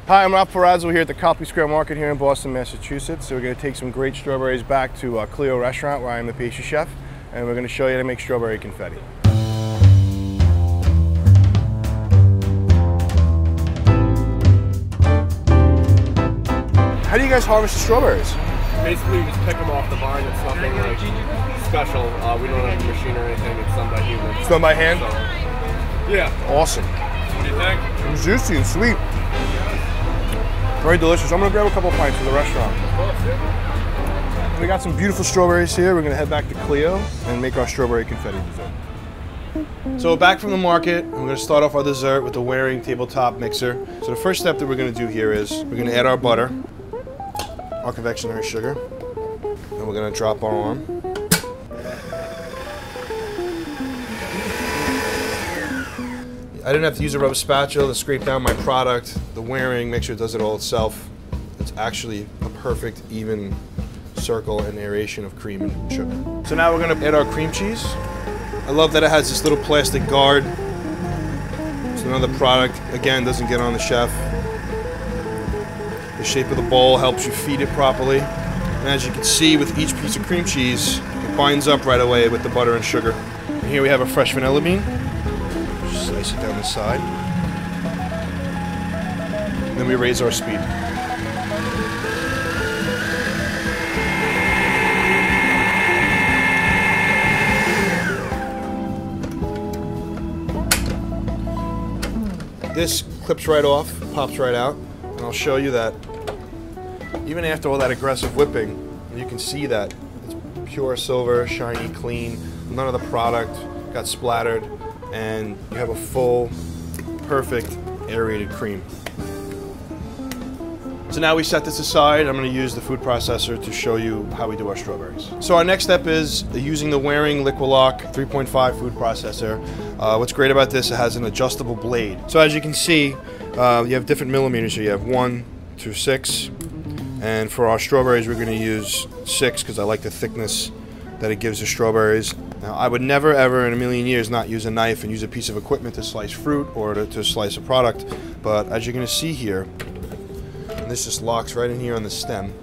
Hi, I'm Ralph Perrazzo here at the Copley Square Market here in Boston, Massachusetts. So we're going to take some great strawberries back to Cleo restaurant where I am the pastry chef, and we're going to show you how to make strawberry confetti. How do you guys harvest the strawberries? Basically, we just pick them off the vine. It's nothing like special. We don't have a machine or anything. It's done by humans. It's done by hand? So, yeah. Awesome. What do you think? It's juicy and sweet. Very delicious. I'm going to grab a couple of pints for the restaurant. We got some beautiful strawberries here. We're going to head back to Cleo and make our strawberry confetti dessert. So back from the market, we're going to start off our dessert with the Waring tabletop mixer. So the first step that we're going to do here is we're going to add our butter, our confectionery sugar, and we're going to drop our arm. I didn't have to use a rubber spatula to scrape down my product. The Waring mixture does it all itself. It's actually a perfect even circle and aeration of cream and sugar. So now we're going to add our cream cheese. I love that it has this little plastic guard. It's another product, again, doesn't get on the chef. The shape of the bowl helps you feed it properly. And as you can see with each piece of cream cheese, it binds up right away with the butter and sugar. And here we have a fresh vanilla bean. Just slice it down the side. And then we raise our speed. This clips right off, pops right out, and I'll show you that even after all that aggressive whipping, you can see that it's pure silver, shiny, clean, none of the product got splattered, and you have a full, perfect, aerated cream. So now we set this aside. I'm going to use the food processor to show you how we do our strawberries. So our next step is using the Waring LiquiLock 3.5 food processor. What's great about this, it has an adjustable blade. So as you can see, you have different millimeters here. You have 1 through 6. And for our strawberries, we're going to use 6 because I like the thickness that it gives the strawberries. Now, I would never, ever in a million years not use a knife and use a piece of equipment to slice fruit or to slice a product. But as you're going to see here, and this just locks right in here on the stem.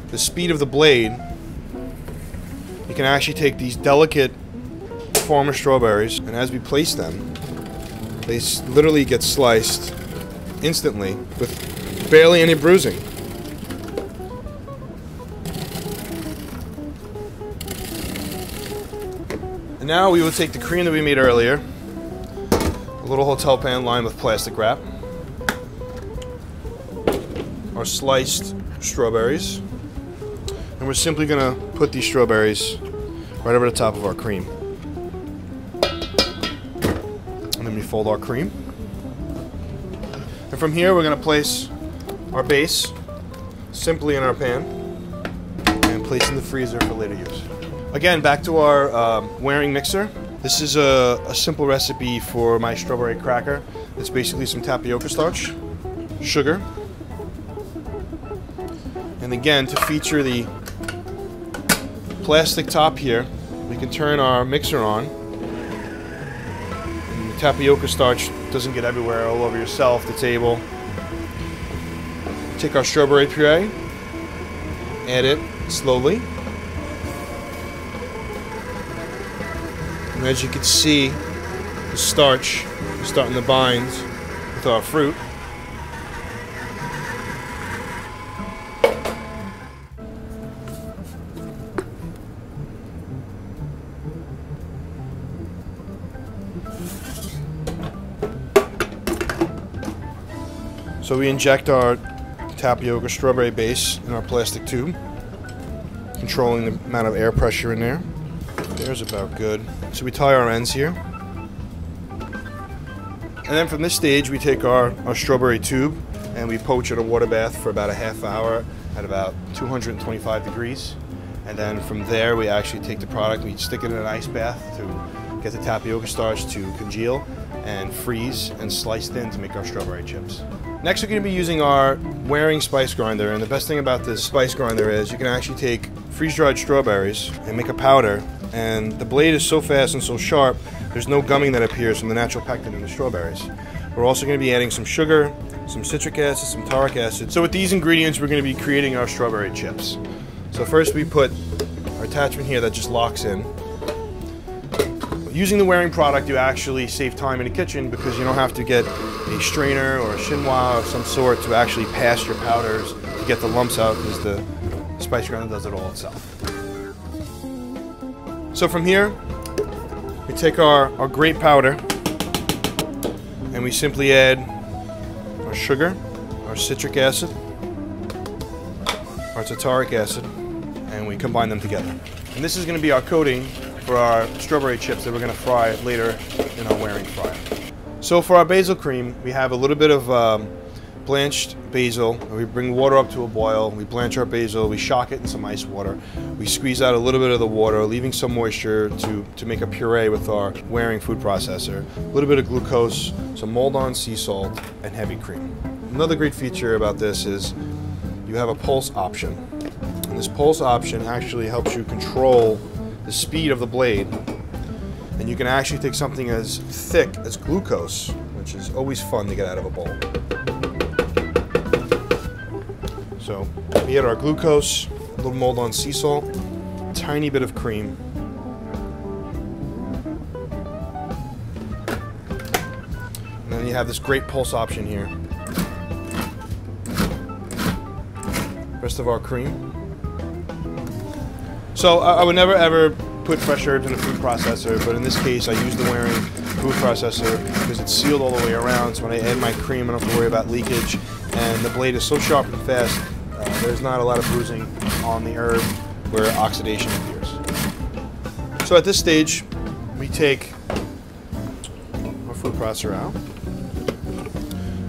The speed of the blade, you can actually take these delicate farmer strawberries, and as we place them, they literally get sliced instantly with barely any bruising. And now we will take the cream that we made earlier, a little hotel pan lined with plastic wrap, our sliced strawberries, and we're simply going to put these strawberries right over the top of our cream. And then we fold our cream. And from here we're going to place our base simply in our pan and place in the freezer for later use. Again, back to our Waring mixer. This is a simple recipe for my strawberry cracker. It's basically some tapioca starch, sugar, and again, to feature the plastic top here, we can turn our mixer on. And the tapioca starch doesn't get everywhere, all over yourself, the table. Take our strawberry puree, add it slowly. And as you can see, the starch is starting to bind with our fruit. So we inject our tapioca strawberry base in our plastic tube, controlling the amount of air pressure in there. There's about good. So we tie our ends here. And then from this stage we take our strawberry tube and we poach in a water bath for about a half hour at about 225 degrees. And then from there we actually take the product, we stick it in an ice bath to get the tapioca starch to congeal and freeze and slice thin to make our strawberry chips. Next we're going to be using our Waring spice grinder, and the best thing about this spice grinder is you can actually take freeze-dried strawberries and make a powder, and the blade is so fast and so sharp there's no gumming that appears from the natural pectin in the strawberries. We're also going to be adding some sugar, some citric acid, some taric acid. So with these ingredients, we're going to be creating our strawberry chips. So first we put our attachment here that just locks in. Using the wearing product, you actually save time in the kitchen because you don't have to get a strainer or a chinois of some sort to actually pass your powders to get the lumps out, because the spice grinder does it all itself. So from here, we take our grape powder and we simply add our sugar, our citric acid, our tartaric acid, and we combine them together. And this is going to be our coating for our strawberry chips that we're going to fry later in our wearing fryer. So for our basil cream, we have a little bit of blanched basil. We bring water up to a boil, we blanch our basil, we shock it in some ice water. We squeeze out a little bit of the water, leaving some moisture to make a puree with our wearing food processor. A little bit of glucose, some mold-on sea salt, and heavy cream. Another great feature about this is you have a pulse option. And this pulse option actually helps you control the speed of the blade. And you can actually take something as thick as glucose, which is always fun to get out of a bowl. So we add our glucose, a little mold-on sea salt, a tiny bit of cream, and then you have this great pulse option here. Rest of our cream. So I would never ever put fresh herbs in a food processor, but in this case I use the wearing food processor because it's sealed all the way around, so when I add my cream I don't have to worry about leakage, and the blade is so sharp and fast, there's not a lot of bruising on the herb where oxidation appears. So at this stage we take our food processor out.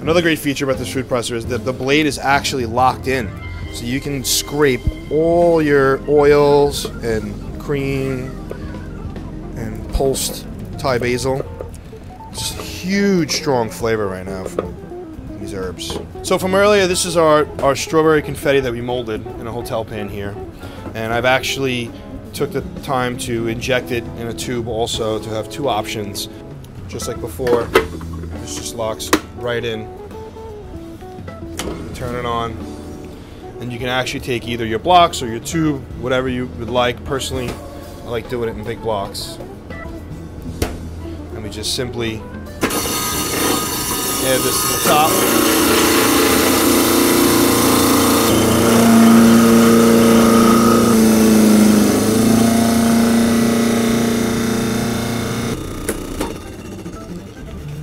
Another great feature about this food processor is that the blade is actually locked in, so you can scrape all your oils and cream and pulsed Thai basil. Just huge, strong flavor right now from these herbs. So from earlier, this is our strawberry confetti that we molded in a hotel pan here. And I've actually took the time to inject it in a tube also to have two options. Just like before, this just locks right in. You turn it on. And you can actually take either your blocks or your tube, whatever you would like. Personally, I like doing it in big blocks. And we just simply add this to the top.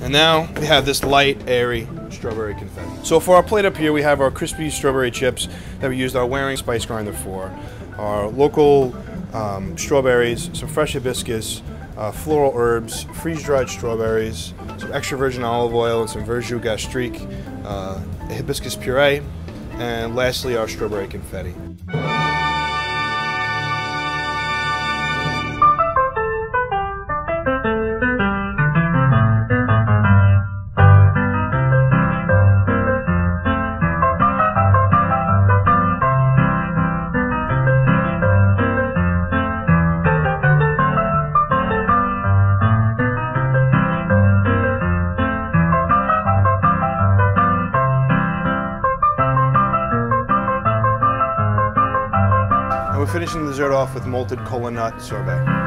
And now we have this light, airy strawberry confetti. So for our plate up here, we have our crispy strawberry chips that we used our wearing spice grinder for. Our local strawberries, some fresh hibiscus, floral herbs, freeze-dried strawberries, some extra virgin olive oil, and some verjus gastrique, a hibiscus puree, and lastly our strawberry confetti. We're finishing the dessert off with malted cola nut sorbet.